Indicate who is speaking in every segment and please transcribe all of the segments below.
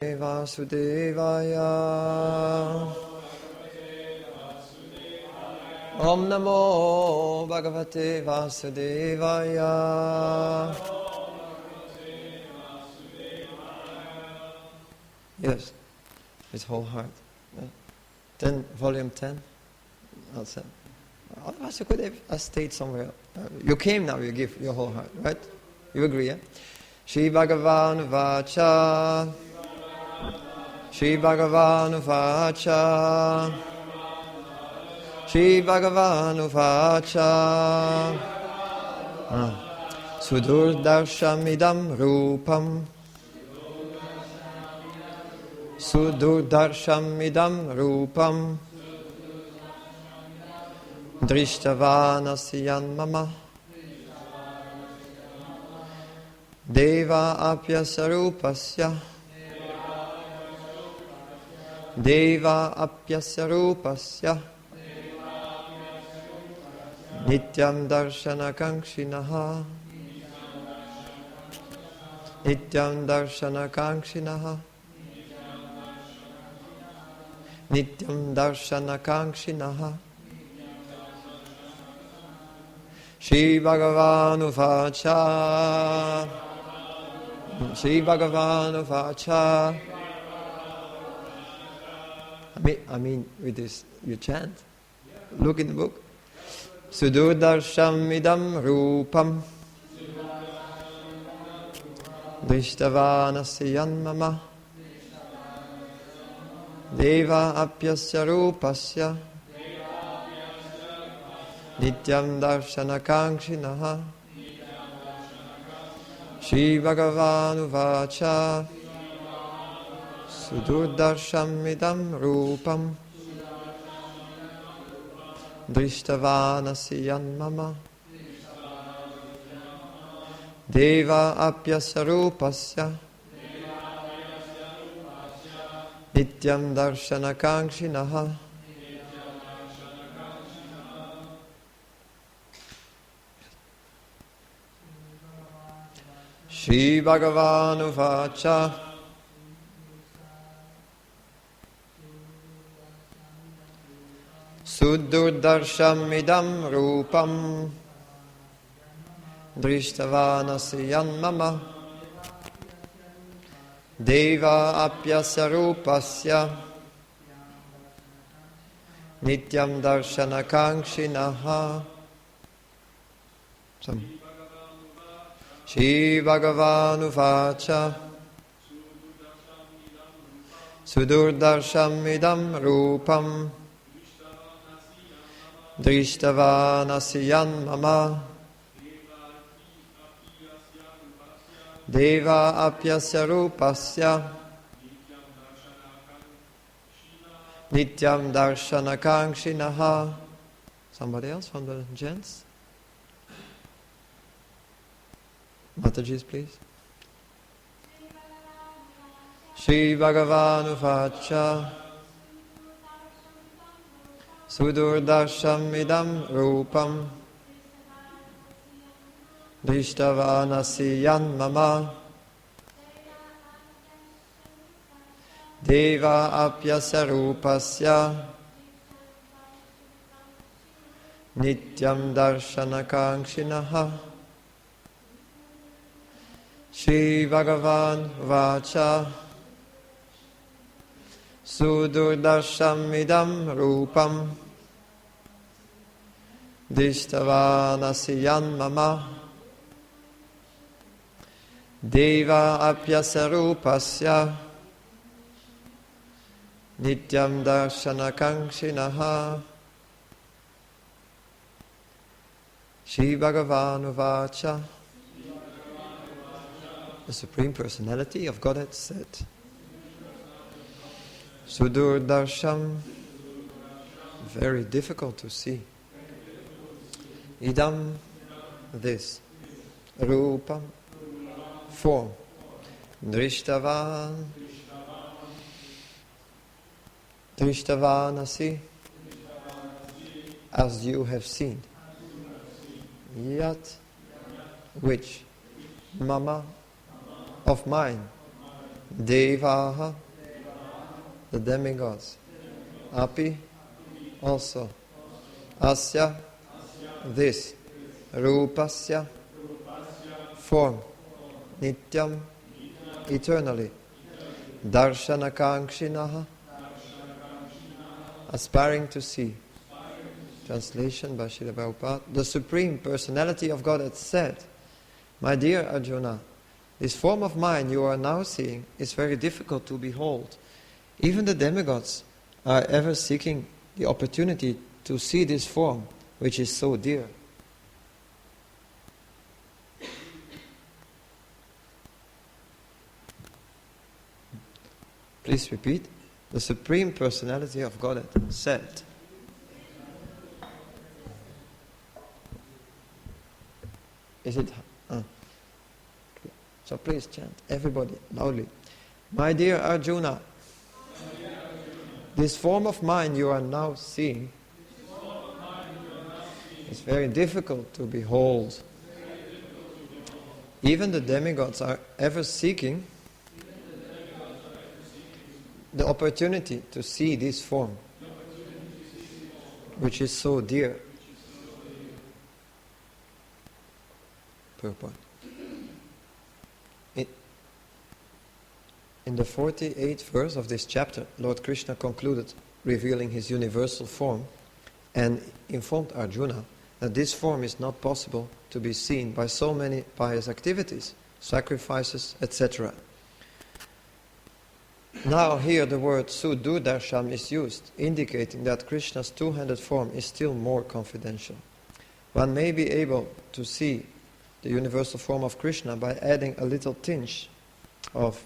Speaker 1: Vasudevaya. Om Namo Bhagavate Vasudevaya. Yes, his whole heart. 10, volume 10. Also, otherwise you could have stayed somewhere. You came now, you give your whole heart, right? You agree, yeah? śrī-bhagavān uvāca. śrī-bhagavān uvāca. śrī-bhagavān uvāca. su-durdarśam idaṁ rūpaṁ. su-durdarśam idaṁ rūpaṁ. dṛṣṭavān asya mama. devā apyasya rūpasya. devā apyasya rūpasya. nityaṁ darśana-kāṅkṣiṇaḥ. nityaṁ darśana-kāṅkṣiṇaḥ. nityaṁ darśana-kāṅkṣiṇaḥ. śrī-bhagavān uvāca. śrī-bhagavān uvāca. I mean, with this, you chant. Look in the book. su-durdarśam idaṁ rūpaṁ. dṛṣṭavān asya mama. devā apyasya rūpasya. nityaṁ darśana-kāṅkṣiṇaḥ. śrī-bhagavān uvāca. su-durdarśam idaṁ rūpaṁ. dṛṣṭavān asya mama. devā apyasya rūpasya. nityaṁ darśana-kāṅkṣiṇaḥ. śrī-bhagavān uvāca. su-durdarśam idaṁ rūpaṁ. dṛṣṭavān asya mama. devā apyasya rūpasya. nityaṁ darśana-kāṅkṣiṇaḥ. śrī-bhagavān uvāca. su-durdarśam idaṁ rūpaṁ. dṛṣṭavān asya mama. devā apyasya rūpasya. nityaṁ darśana-kāṅkṣiṇaḥ. Somebody else from the gents? Mataji's, please. śrī-bhagavān uvāca. su-durdarśam idaṁ rūpaṁ. dṛṣṭavān asya mama. devā apyasya rūpasya. nityaṁ darśana-kāṅkṣiṇaḥ. śrī-bhagavān uvāca. su-durdarśam idaṁ rūpaṁ. dṛṣṭavān asya mama. devā apyasya rūpasya. nityaṁ darśana-kāṅkṣiṇaḥ. śrī-bhagavān uvāca. The Supreme Personality of Godhead said, su-durdarśam, very difficult to see. idaṁ, this. rūpaṁ, form. dṛṣṭavān, dṛṣṭavānasi, as you have seen. Yat, which. Mama, of mine. devā, the demigods, api, also, asya, this, rūpasya, form, nityaṁ, eternally, darśana-kāṅkṣiṇaḥ, aspiring to see. Translation by Srila Prabhupada. The Supreme Personality of Godhead said, "My dear Arjuna, this form of mine you are now seeing is very difficult to behold. Even the demigods are ever seeking the opportunity to see this form, which is so dear." Please repeat. The Supreme Personality of Godhead said. Is it? So please chant, everybody, loudly. My dear Arjuna, this form of mine you are now seeing is very difficult to behold. Even the demigods are ever seeking the opportunity to see this form, which is so dear. Prabhupada. In the 48th verse of this chapter, Lord Krishna concluded revealing his universal form and informed Arjuna that this form is not possible to be seen by so many pious activities, sacrifices, etc. Now here the word su-durdarśam is used, indicating that Krishna's two-handed form is still more confidential. One may be able to see the universal form of Krishna by adding a little tinge of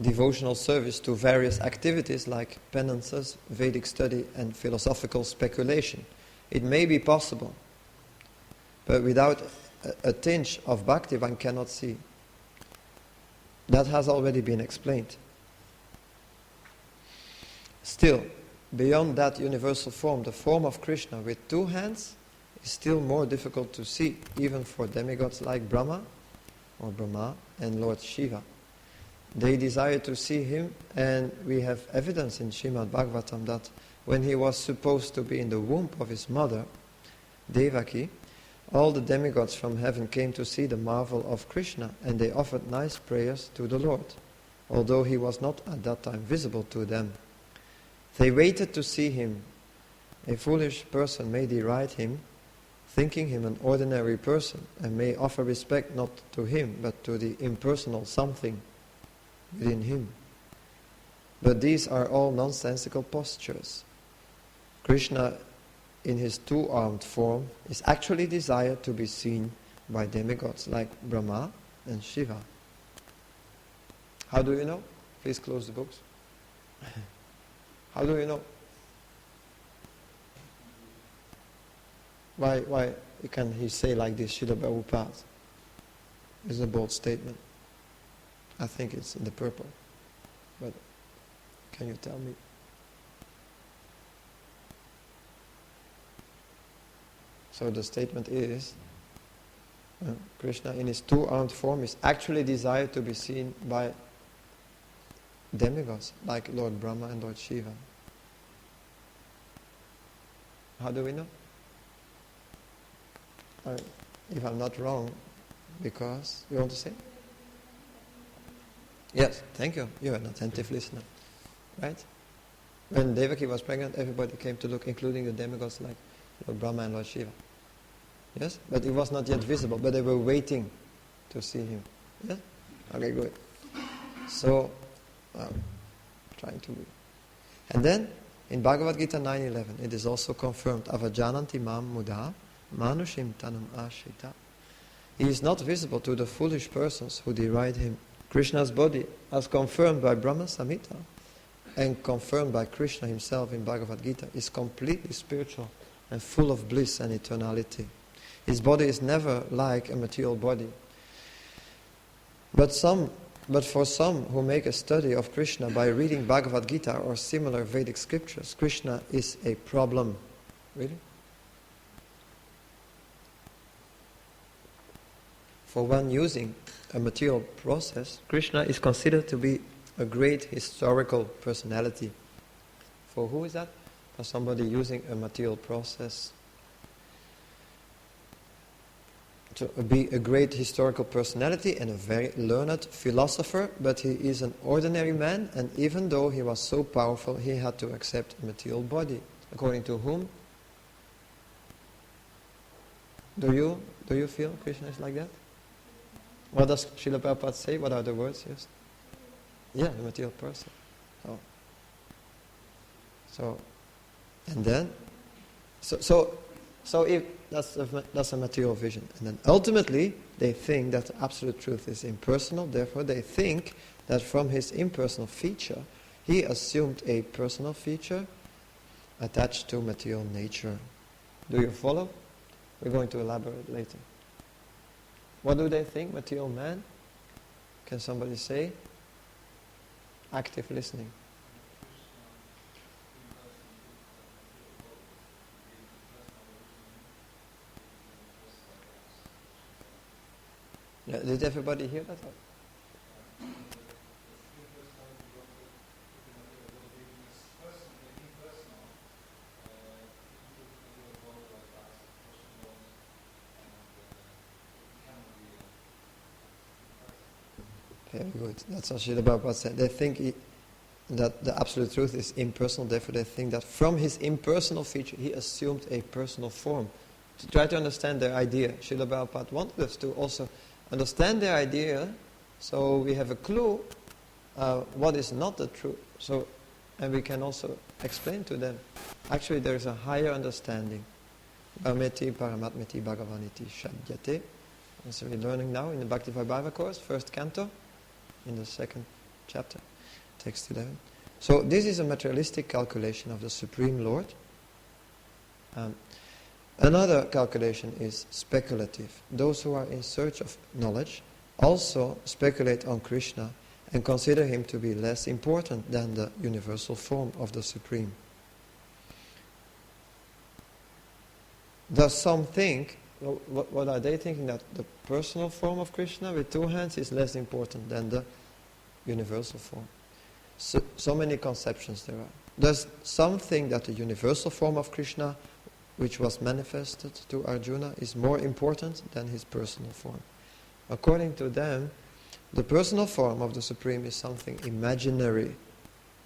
Speaker 1: devotional service to various activities like penances, Vedic study and philosophical speculation. It may be possible, but without a tinge of bhakti one cannot see. That has already been explained. Still, beyond that universal form, the form of Krishna with two hands is still more difficult to see, even for demigods like Brahma or Brahma and Lord Shiva. They desire to see him, and we have evidence in Srimad Bhagavatam that when he was supposed to be in the womb of his mother, Devaki, all the demigods from heaven came to see the marvel of Krishna, and they offered nice prayers to the Lord, although he was not at that time visible to them. They waited to see him. A foolish person may deride him, thinking him an ordinary person, and may offer respect not to him, but to the impersonal something within him. But these are all nonsensical postures. Krishna, in his two-armed form, is actually desired to be seen by demigods like Brahma and Shiva. How do you know? Please close the books. How do you know? Why can he say like this, Srila Prabhupada? It's a bold statement. I think it's in the purple. But can you tell me? So the statement is, Krishna in his two-armed form is actually desired to be seen by demigods like Lord Brahma and Lord Shiva. How do we know? If I'm not wrong, because you want to say? Yes, thank you. You're an attentive listener, right? When Devaki was pregnant, everybody came to look, including the demigods like Lord Brahma and Lord Shiva. Yes, but it was not yet visible, but they were waiting to see him. Yes? Okay, good. So, trying to read. And then, in Bhagavad-gītā 9:11, it is also confirmed, avajananti mam mudā manushim tanam ashrita. He is not visible to the foolish persons who deride him. Krishna's body, as confirmed by Brahma Samhita and confirmed by Krishna himself in Bhagavad Gita, is completely spiritual and full of bliss and eternality. His body is never like a material body. But for some who make a study of Krishna by reading Bhagavad Gita or similar Vedic scriptures, Krishna is a problem. Really? for one using a material process, Krishna is considered to be a great historical personality. For who is that? For somebody using a material process. To be a great historical personality and a very learned philosopher, but he is an ordinary man, and even though he was so powerful, he had to accept a material body. According to whom? Do you feel Krishna is like that? What does Srila Prabhupada say? What are the words used? Yeah, the material person. So if that's a material vision, and then ultimately they think that the absolute truth is impersonal. Therefore, they think that from his impersonal feature, he assumed a personal feature attached to material nature. Do you follow? We're going to elaborate later. What do they think, material man? Can somebody say? Active listening. Yeah, did everybody hear that? Very good. That's what Srila Prabhupada said. They think that the absolute truth is impersonal, therefore they think that from his impersonal feature he assumed a personal form. To try to understand their idea, Srila Prabhupada wanted us to also understand their idea, so we have a clue what is not the truth. And we can also explain to them. Actually, there is a higher understanding. Brahmeti paramatmeti bhagavaniti shadyate. As we're learning now in the Bhakti Vaibhava course, first canto, in the second chapter, text 11. So this is a materialistic calculation of the Supreme Lord. Another calculation is speculative. Those who are in search of knowledge also speculate on Krishna and consider him to be less important than the universal form of the Supreme. Does some think, what are they thinking? That the personal form of Krishna with two hands is less important than the universal form. So many conceptions there are. Does some think that the universal form of Krishna, which was manifested to Arjuna, is more important than his personal form? According to them, the personal form of the Supreme is something imaginary.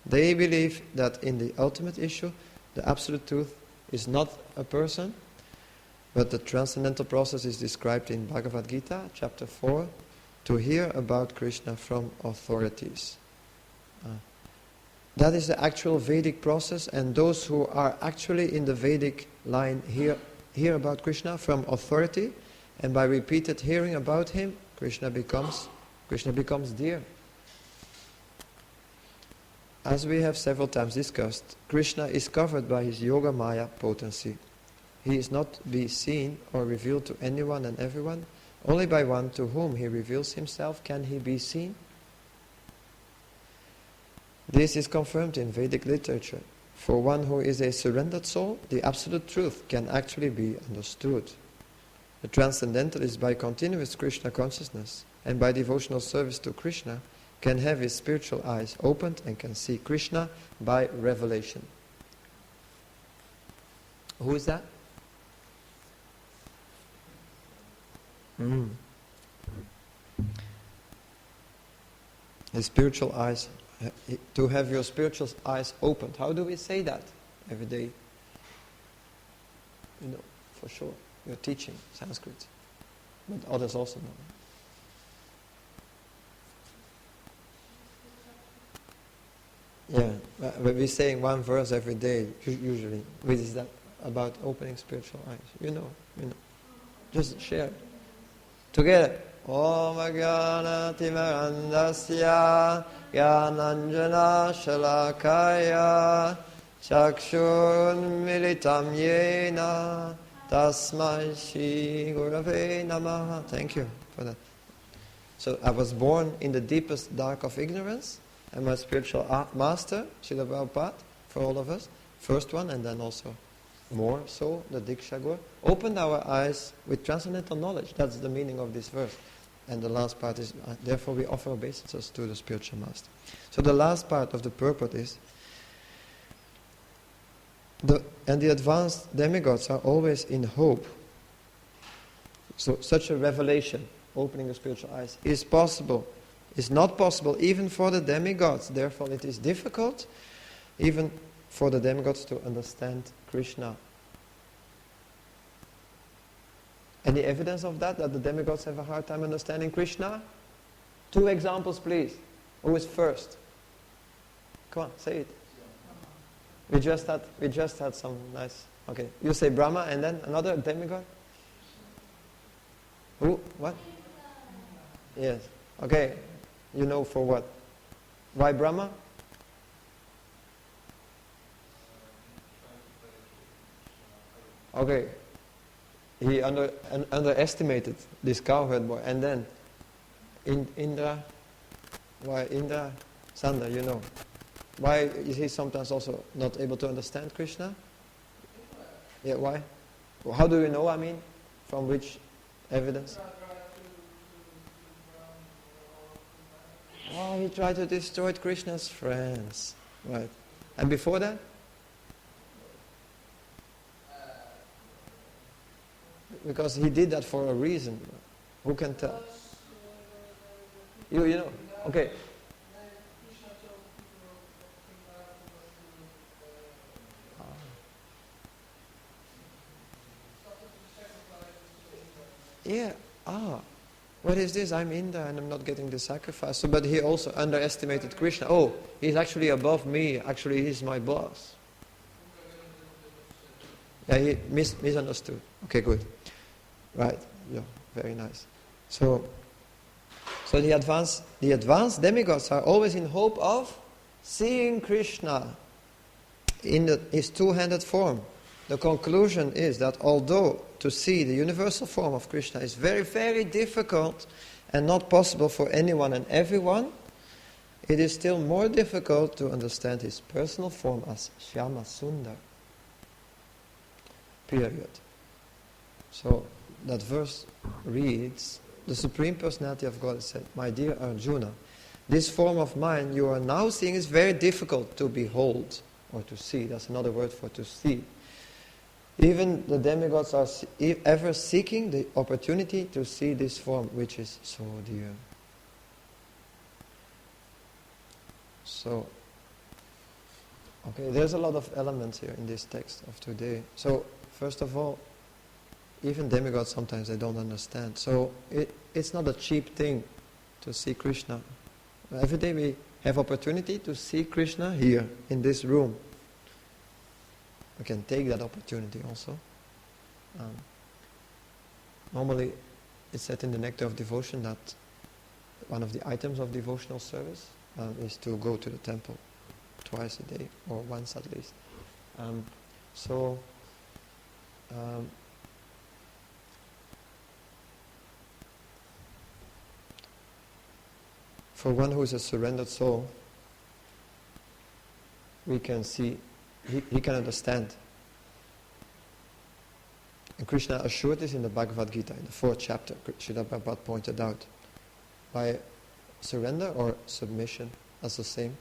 Speaker 1: They believe that in the ultimate issue, the absolute truth is not a person, but the transcendental process is described in Bhagavad Gita, chapter 4, to hear about Krishna from authorities. That is the actual Vedic process, and those who are actually in the Vedic line hear about Krishna from authority, and by repeated hearing about him, Krishna becomes dear. As we have several times discussed, Krishna is covered by his Yoga Maya potency. He is not to be seen or revealed to anyone and everyone. Only by one to whom he reveals himself can he be seen. This is confirmed in Vedic literature. For one who is a surrendered soul, the absolute truth can actually be understood. The transcendental is by continuous Krishna consciousness and by devotional service to Krishna can have his spiritual eyes opened and can see Krishna by revelation. Who is that? His spiritual eyes, to have your spiritual eyes opened. How do we say that every day? You know, for sure. You're teaching Sanskrit, but others also know. Yeah, but we're saying one verse every day, usually. Which is that about opening spiritual eyes. You know. Just share it. Together. Om Jnana Timirandasya Jnananjana Shalakaya Chakshun Militam Yena Tasmai Shri Gurave Namaha. Thank you for that. So I was born in the deepest dark of ignorance, and my spiritual master, Srila Prabhupada, for all of us, first one, and then also more so, the Diksha Guru, opened our eyes with transcendental knowledge. That's the meaning of this verse. And the last part is, therefore we offer obeisances to the spiritual master. So the last part of the purport is, the advanced demigods are always in hope. So such a revelation, opening the spiritual eyes, is possible. Is not possible even for the demigods. Therefore it is difficult even for the demigods to understand Krishna. Any evidence of that the demigods have a hard time understanding Krishna? 2 examples, please. Who is first? Come on, say it. We just had some nice. Okay, you say Brahma and then another demigod. Who? What? Yes. Okay. You know for what? Why Brahma? Okay. He underestimated this cowherd boy. And then Indra. Why Indra? Sanda, you know. Why is he sometimes also not able to understand Krishna? Yeah, why? Well, how do you know, I mean? From which evidence? Oh, he tried to destroy Krishna's friends. Right. And before that? Because he did that for a reason. Who can tell? You know. Okay. Yeah. What is this? I'm Indra and I'm not getting the sacrifice. So, but he also underestimated Krishna. Oh, he's actually above me. Actually, he's my boss. Yeah, he misunderstood. Okay, good. Right. Yeah, very nice. So the advanced demigods are always in hope of seeing Krishna in his two-handed form. The conclusion is that although to see the universal form of Krishna is very, very difficult and not possible for anyone and everyone, it is still more difficult to understand his personal form as Shyama Sundar. Period. So that verse reads, the Supreme Personality of God said, my dear Arjuna, this form of mine you are now seeing is very difficult to behold or to see. That's another word for to see. Even the demigods are ever seeking the opportunity to see this form, which is so dear. So, okay, there's a lot of elements here in this text of today. So, first of all, even demigods sometimes they don't understand. So, it's not a cheap thing to see Krishna. Every day we have opportunity to see Krishna here, in this room. We can take that opportunity also. Normally, it's said in the Nectar of Devotion that one of the items of devotional service is to go to the temple twice a day, or once at least. For one who is a surrendered soul, we can see, he can understand. And Krishna assured this in the Bhagavad-gītā, in the 4th chapter. Srila Prabhupada pointed out, by surrender or submission, that's the same.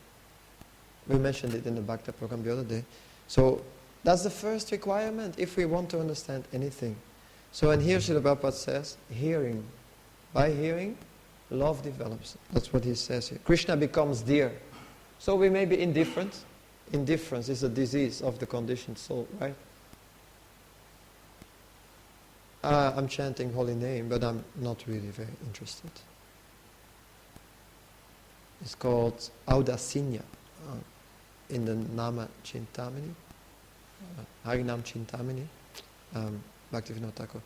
Speaker 1: We mentioned it in the Bhakta program the other day. So that's the first requirement if we want to understand anything. So and here Srila Prabhupada says, hearing. By hearing, love develops. That's what he says here. Krishna becomes dear. So we may be indifferent. Indifference is a disease of the conditioned soul, right? I'm chanting holy name, but I'm not really very interested. It's called Audasinya in the Nama Chintamani, Harinam Chintamani, Bhaktivinoda Thakur.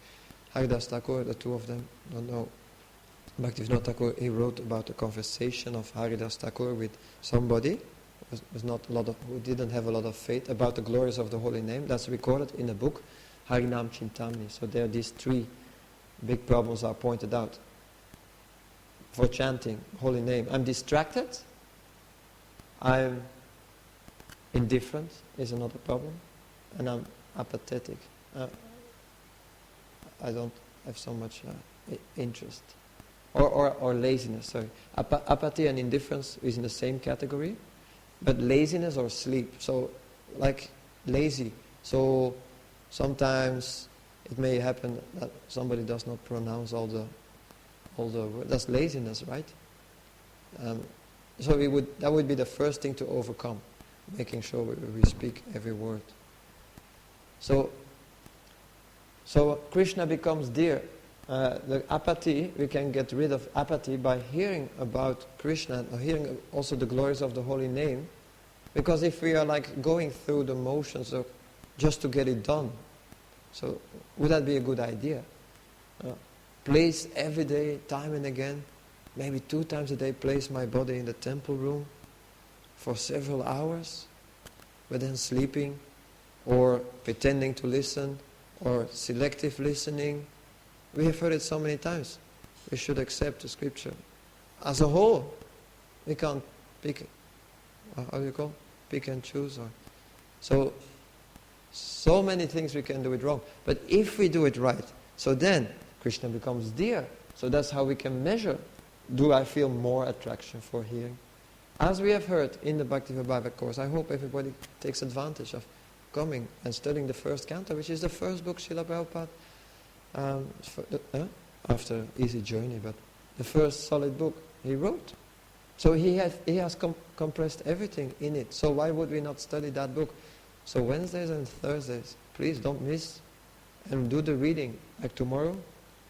Speaker 1: Haridas Thakur, the two of them, don't know. Bhaktivinoda Thakur, he wrote about a conversation of Haridas Thakur with somebody who didn't have a lot of faith about the glories of the holy name. That's recorded in a book, Harinam Chintamani. So there these 3 big problems are pointed out. For chanting holy name, I'm distracted, I'm indifferent is another problem, and I'm apathetic. I don't have so much interest. Or laziness, sorry. Apathy and indifference is in the same category, but laziness or sleep. So, like lazy. So, sometimes it may happen that somebody does not pronounce all the words. That's laziness, right? So that would be the first thing to overcome, making sure we speak every word. So Krishna becomes dear. The apathy, we can get rid of apathy by hearing about Krishna, or hearing also the glories of the holy name. Because if we are like going through the motions of just to get it done, so would that be a good idea? Place every day, time and again, maybe 2 times a day, place my body in the temple room for several hours, but then sleeping, or pretending to listen, or selective listening. We have heard it so many times. We should accept the scripture as a whole. We can't pick, how do you call? Pick and choose. So many things we can do it wrong. But if we do it right, so then Krishna becomes dear. So that's how we can measure. Do I feel more attraction for hearing? As we have heard in the Bhakti-Vivedha course, I hope everybody takes advantage of coming and studying the first canto, which is the first book Srila Prabhupada, after Easy Journey, but the first solid book he wrote. So he has compressed everything in it. So why would we not study that book? So Wednesdays and Thursdays, please don't miss and do the reading. Like tomorrow,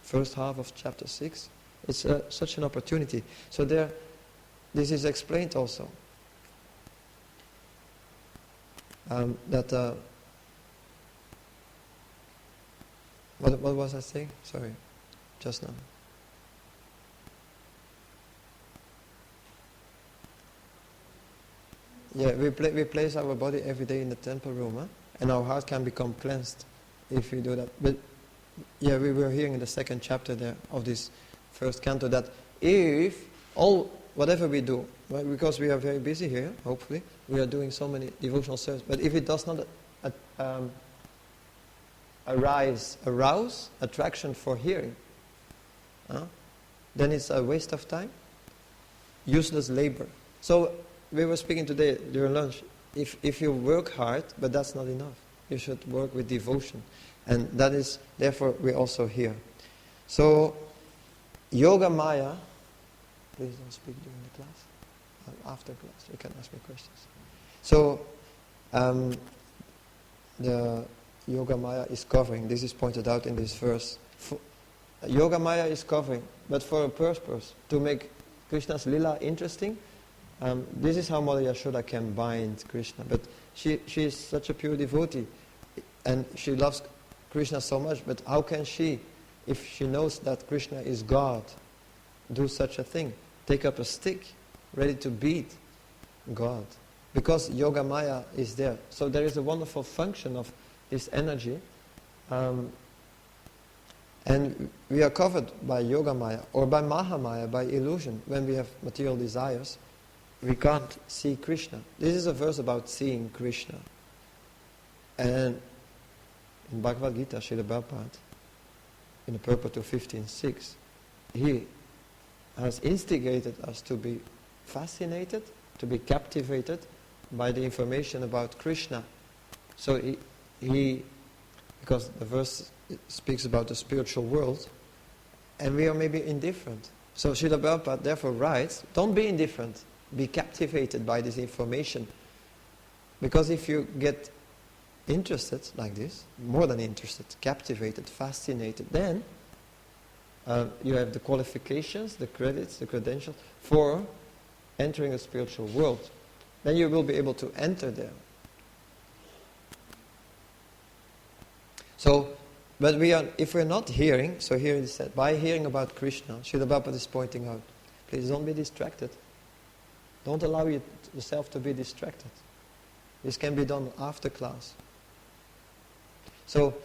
Speaker 1: first half of chapter 6. It's such an opportunity. So this is explained also. What was I saying? Sorry, just now. Yeah, we place our body every day in the temple room, and our heart can become cleansed if we do that. But yeah, we were hearing in the second chapter there of this first canto that if whatever we do, right, because we are very busy here, hopefully, we are doing so many devotional services, but if it does not arouse attraction for hearing, then it's a waste of time, useless labor. So we were speaking today during lunch, if you work hard, but that's not enough. You should work with devotion. And that is, therefore, we're also here. So, Yoga Maya, please don't speak during the class. After class, you can ask me questions. So, the Yoga Maya is covering, this is pointed out in this verse. Yoga Maya is covering, but for a purpose, to make Krishna's Lila interesting. This is how Mother Yashoda can bind Krishna. But she is such a pure devotee, and she loves Krishna so much, but how can she, if she knows that Krishna is God, do such a thing? Take up a stick, ready to beat God. Because Yoga Maya is there. So there is a wonderful function of this energy. And we are covered by Yoga Maya, or by Maha Maya, by illusion. When we have material desires, we can't see Krishna. This is a verse about seeing Krishna. And in Bhagavad Gita, Srila Prabhupada, in the purport to 15.6, he has instigated us to be fascinated, to be captivated by the information about Krishna. So he because the verse speaks about the spiritual world, and we are maybe indifferent. So Srila Prabhupada therefore writes, don't be indifferent, be captivated by this information. Because if you get interested like this, more than interested, captivated, fascinated, then you have the qualifications, the credits, the credentials for entering the spiritual world. Then you will be able to enter there. So, but if we're not hearing, so here it is said, by hearing about Krishna, Srila Prabhupada is pointing out, please don't be distracted. Don't allow yourself to be distracted. This can be done after class. So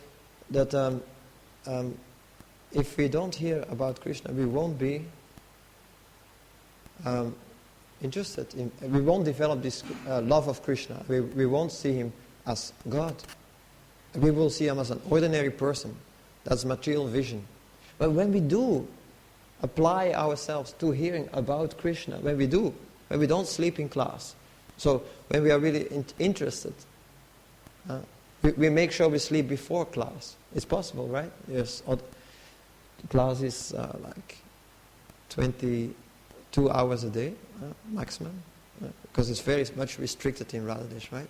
Speaker 1: that if we don't hear about Krishna, we won't be interested in, we won't develop this love of Krishna. We won't see him as God. we will see him as an ordinary person. That's material vision. But when we do apply ourselves to hearing about Krishna, when we don't sleep in class, so when we are really interested, we make sure we sleep before class. It's possible, right? Yes. Class is like 22 hours a day, maximum, because it's very much restricted in Radhadesh, right?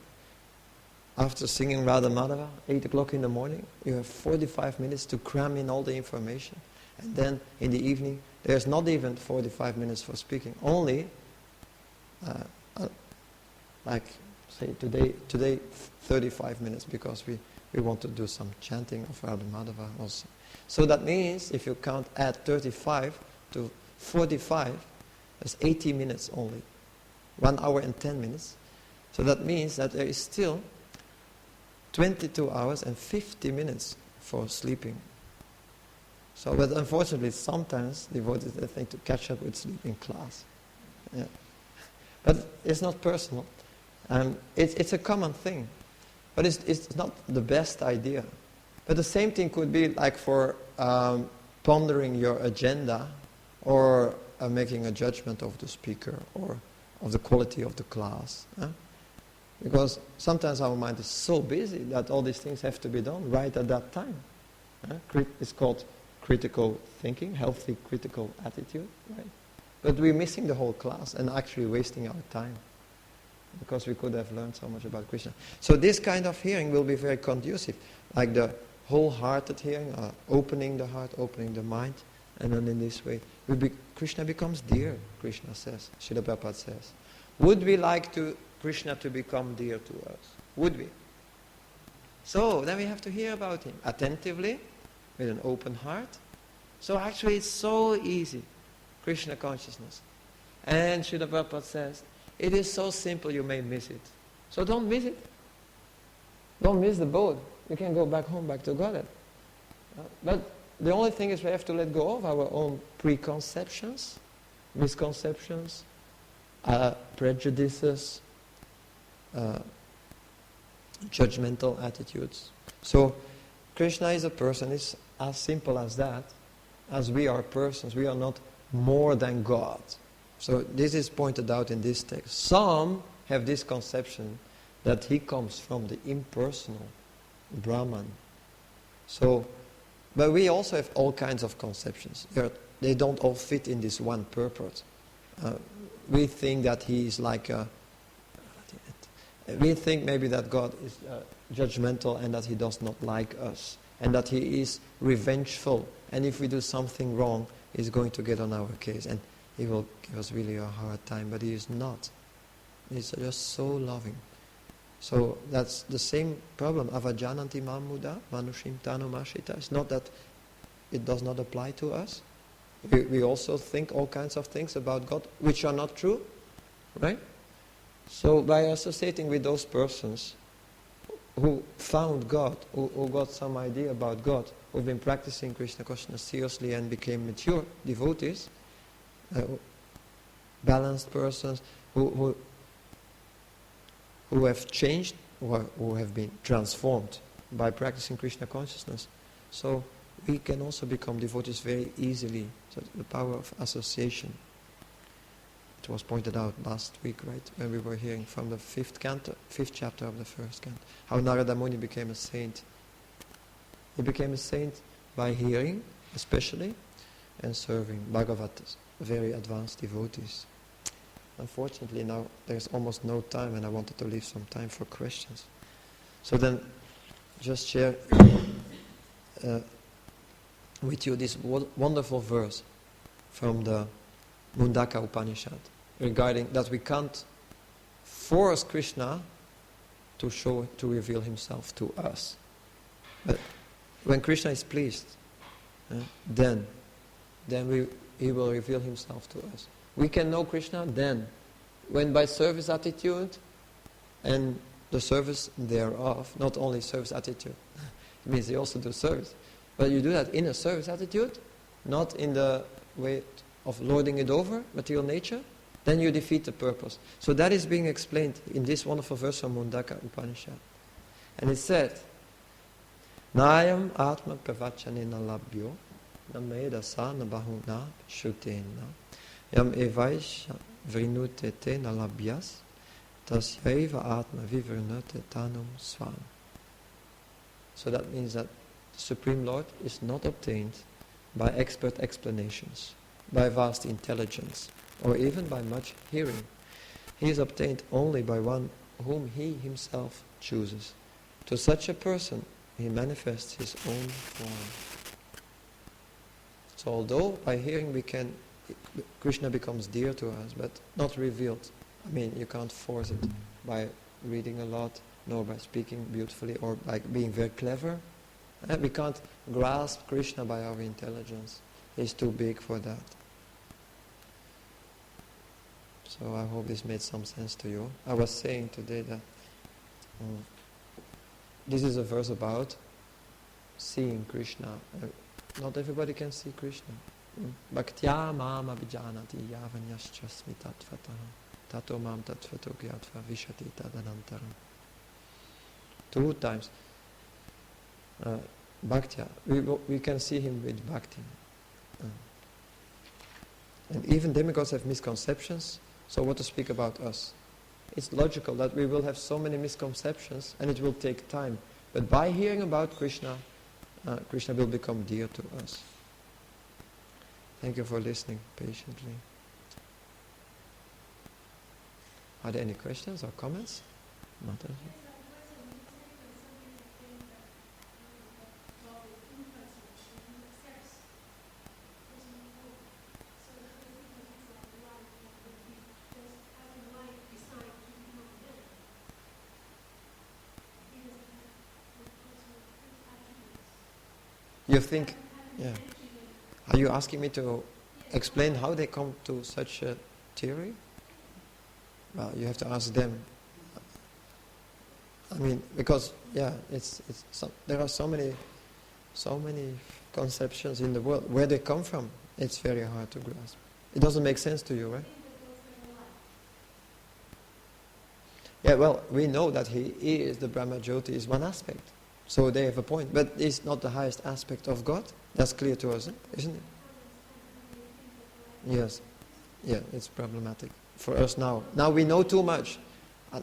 Speaker 1: After singing Radha Madhava, 8 o'clock in the morning, you have 45 minutes to cram in all the information. And then in the evening, there's not even 45 minutes for speaking. Only, like, say, today 35 minutes, because we want to do some chanting of Radha Madhava also. So that means, if you add 35 to 45, that's 80 minutes only. 1 hour and 10 minutes. So that means that there is still 22 hours and 50 minutes for sleeping. So, but unfortunately, sometimes devotees they think to catch up with sleep in class. Yeah. But it's not personal. It's a common thing. But it's not the best idea. But the same thing could be like for pondering your agenda, or making a judgment of the speaker, or of the quality of the class. Because sometimes our mind is so busy that all these things have to be done right at that time. It's called critical thinking, healthy critical attitude, right? But we're missing the whole class and actually wasting our time, because we could have learned so much about Krishna. So this kind of hearing will be very conducive, like the wholehearted hearing, opening the heart, opening the mind, and then in this way, Krishna becomes dear, Krishna says, Srila Prabhupada says. Would we like Krishna to become dear to us? Would we? So then we have to hear about him attentively, with an open heart. So actually it's so easy, Krishna consciousness. And Srila Prabhupada says, it is so simple you may miss it. So don't miss it. Don't miss the boat. You can go back home, back to Godhead. But the only thing is we have to let go of our own preconceptions, misconceptions, prejudices, judgmental attitudes. So Krishna is a person. It's as simple as that. As we are persons, we are not more than God. So this is pointed out in this text. Some have this conception that he comes from the impersonal Brahman. So, but we also have all kinds of conceptions. They don't all fit in this one purport. We think that he is like we think maybe that God is judgmental and that he does not like us, and that he is revengeful, and if we do something wrong, he's going to get on our case and he will give us really a hard time. But he is not. He's just so loving. So that's the same problem. Avajananti mamuda manushim tanumashita. It's not that it does not apply to us. We also think all kinds of things about God which are not true, right? So by associating with those persons who found God, who got some idea about God, who've been practicing Krishna consciousness seriously and became mature devotees, balanced persons who have changed, who have been transformed by practicing Krishna consciousness. So we can also become devotees very easily. So the power of association. It was pointed out last week, right, when we were hearing from the fifth chapter of the first canto, how Narada Muni became a saint. He became a saint by hearing, especially, and serving Bhagavatas, very advanced devotees. Unfortunately, now there's almost no time, and I wanted to leave some time for questions. So then, just share with you this wonderful verse from the Mundaka Upanishad, regarding that we can't force Krishna to reveal himself to us. But when Krishna is pleased, then he will reveal himself to us. We can know Krishna then, when by service attitude and the service thereof, not only service attitude, it means you also do service, but you do that in a service attitude, not in the way of lording it over, material nature, then you defeat the purpose. So that is being explained in this wonderful verse from Mundaka Upanishad. And it said Nayam atma pravachanena labhyo namedasa nabahuna shutena yam evaisha vrinutete nalabhyas tasyaiva atma vivrinute tanum svam. So that means that the Supreme Lord is not obtained by expert explanations, by vast intelligence, or even by much hearing. He is obtained only by one whom he himself chooses. To such a person, he manifests his own form. So although by hearing Krishna becomes dear to us, but not revealed. I mean, you can't force it by reading a lot, nor by speaking beautifully, or by being very clever. We can't grasp Krishna by our intelligence. He's too big for that. So I hope this made some sense to you. I was saying today that this is a verse about seeing Krishna. Not everybody can see Krishna. Bhaktya mam abhijanati yavanyascha smitatvatah tato mam tattvato gyatva vishati tadanantaram. 2 times. Bhaktya, we can see him with bhakti. And even demigods have misconceptions, so what to speak about us? It's logical that we will have so many misconceptions and it will take time. But by hearing about Krishna, Krishna will become dear to us. Thank you for listening patiently. Are there any questions or comments? Mataji? You think, yeah. Are you asking me to explain how they come to such a theory? Well, you have to ask them. I mean, because there are so many conceptions in the world. Where they come from, it's very hard to grasp. It doesn't make sense to you, right? Yeah, well, we know that he is the Brahma Jyoti is one aspect. So they have a point. But it's not the highest aspect of God. That's clear to us, isn't it? Yes. Yeah, it's problematic for us now. Now we know too much.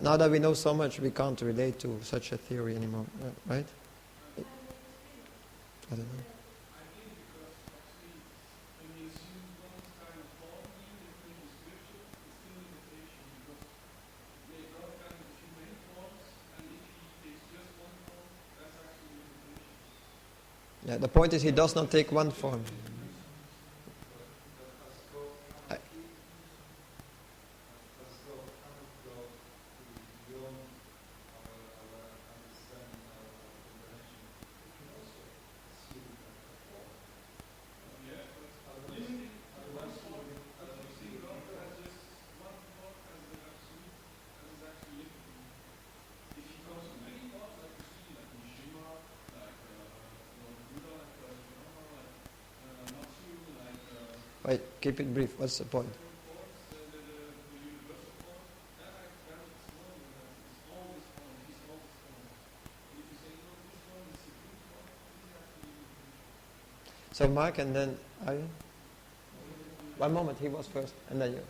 Speaker 1: Now that we know so much, we can't relate to such a theory anymore, right? I don't know. Yeah, the point is he does not take one form. Wait, keep it brief. What's the point? So Mark and then Arjuna. One moment, he was first, and then you.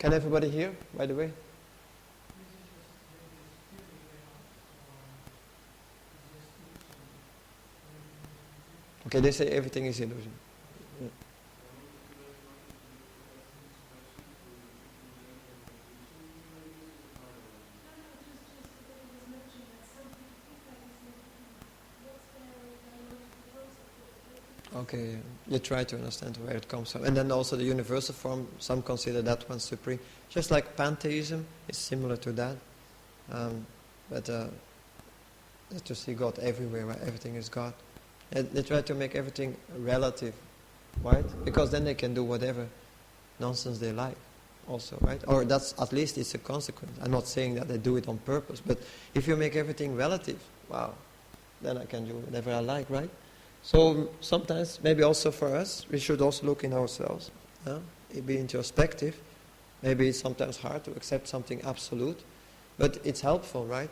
Speaker 1: Can everybody hear, by the way? Okay, they say everything is illusion. Yeah. Okay, you try to understand where it comes from. And then also the universal form, some consider that one supreme. Just like pantheism is similar to that. but to see God everywhere, right? Everything is God. And they try to make everything relative, right? Because then they can do whatever nonsense they like also, right? Or that's, at least it's a consequence. I'm not saying that they do it on purpose, but if you make everything relative, wow, then I can do whatever I like, right? So sometimes, maybe also for us, we should also look in ourselves, be introspective. Maybe it's sometimes hard to accept something absolute, but it's helpful, right?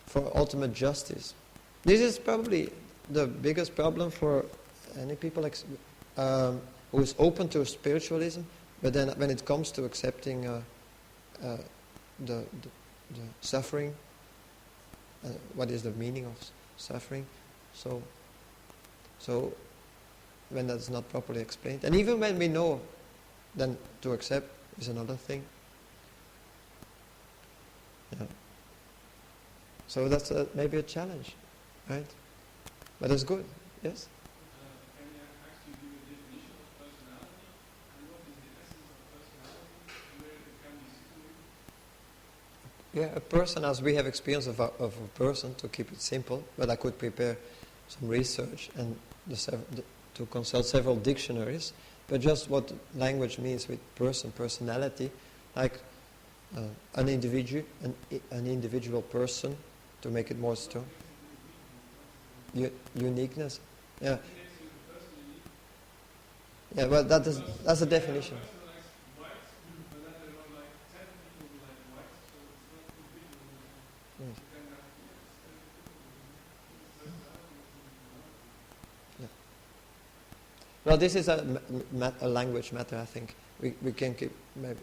Speaker 1: For ultimate justice. This is probably the biggest problem for any people who is open to spiritualism, but then when it comes to accepting the suffering, what is the meaning of suffering? So when that's not properly explained, and even when we know, then to accept is another thing. Yeah. So that's maybe a challenge, right? But it's good, yes?
Speaker 2: Can you actually give a definition of personality? And what is the essence of personality? Where it can be situated?
Speaker 1: Yeah, a person, as we have experience of a person, to keep it simple, but I could prepare some research and to consult several dictionaries, but just what language means with person, personality, like an individual person, to make it more strong. Uniqueness, yeah. Yeah, well, that's a definition. Yes. Yeah. Well, this is a language matter, I think. We can keep, maybe.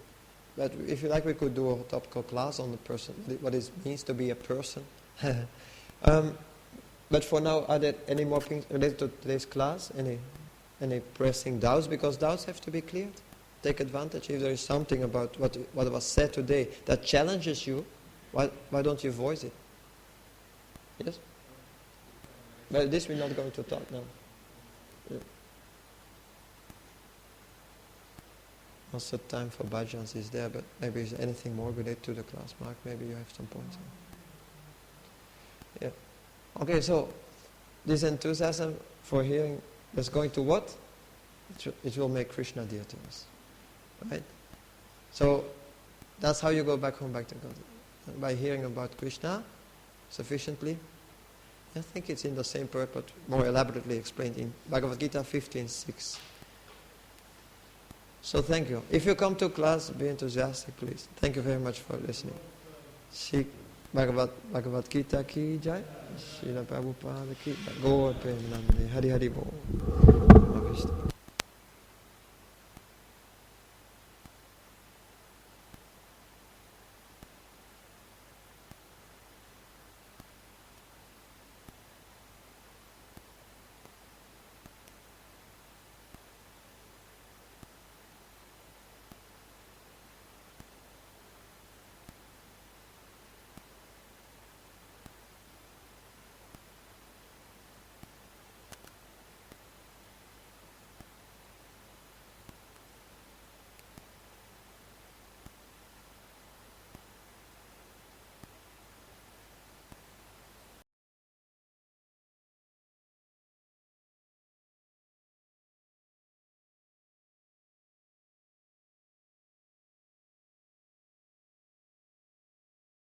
Speaker 1: But if you like, we could do a topical class on the person, what it means to be a person. But for now, are there any more things related to today's class? Any pressing doubts? Because doubts have to be cleared. Take advantage. If there is something about what was said today that challenges you, why don't you voice it? Yes? But this we're not going to talk now. Yeah. Also, time for bhajans is there, but maybe is anything more related to the class, Mark? Maybe you have some points. Yeah. Okay, so this enthusiasm for hearing is going to what? It will make Krishna dear to us. Right? So that's how you go back home, back to God. By hearing about Krishna sufficiently. I think it's in the same part, but more elaborately explained in Bhagavad-gītā 15:6. So thank you. If you come to class, be enthusiastic, please. Thank you very much for listening. Bhagavad-gītā ki jai. Śrī Prabhupad ki jai. Gaur Premanande. Hare Hare Bol.